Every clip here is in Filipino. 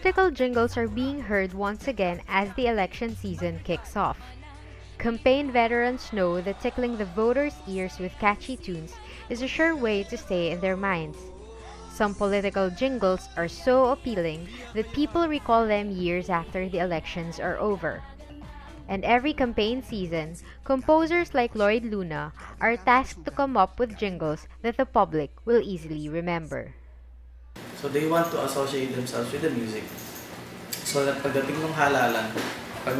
Political jingles are being heard once again as the election season kicks off. Campaign veterans know that tickling the voters' ears with catchy tunes is a sure way to stay in their minds. Some political jingles are so appealing that people recall them years after the elections are over. And every campaign season, composers like Lloyd Luna are tasked to come up with jingles that the public will easily remember. So they want to associate themselves with the music. So that pagdating ng halalan, pag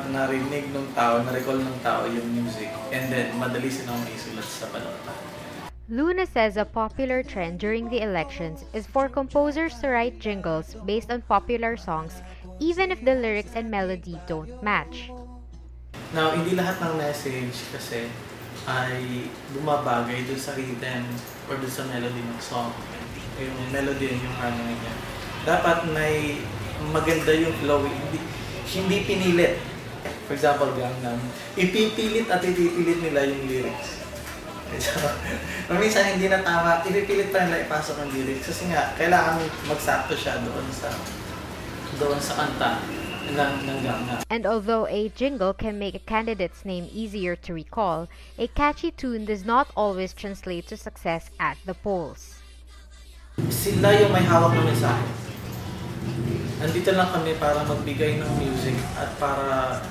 narinig ng tao, na-recall ng tao yung music, and then madali silang maisulat sa balota. Luna says a popular trend during the elections is for composers to write jingles based on popular songs even if the lyrics and melody don't match. Now, hindi lahat ng message kasi ay bumabagay dun sa rhythm or dun sa melody ng song. Yung melody yung harmony niya. Dapat may maganda yung flow, hindi pinilit. For example, Gangnam, ipipilit at ipipilit nila yung lyrics. So, minsan hindi na tama, ipipilit pa nila ipasok ang lyrics kasi nga, kailangan magsakto siya doon sa kanta ng Gangnam. And although a jingle can make a candidate's name easier to recall, a catchy tune does not always translate to success at the polls. Sila yung may hawak ng mensahe. Nandito lang kami para magbigay ng music at para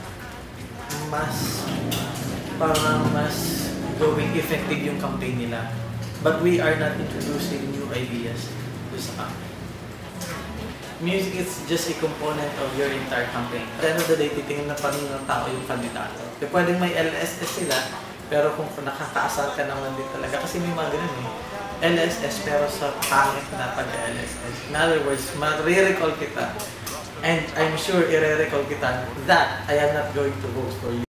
mas gawing effective yung campaign nila. But we are not introducing new ideas to sa campaign. Music is just a component of your entire campaign. At the end of the day, titingin na pa rin ng tao yung kandidato. Pwedeng may LSS sila, pero kung nakakaasar ka naman din talaga, kasi may mga ganun eh. LSS pero sa pangit na pag-LSS. In other words, ma-recall kita. And I'm sure i-recall kita that I am not going to vote for you.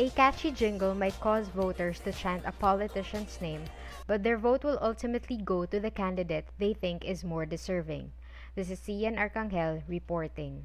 A catchy jingle might cause voters to chant a politician's name, but their vote will ultimately go to the candidate they think is more deserving. This is Cian Arcangel reporting.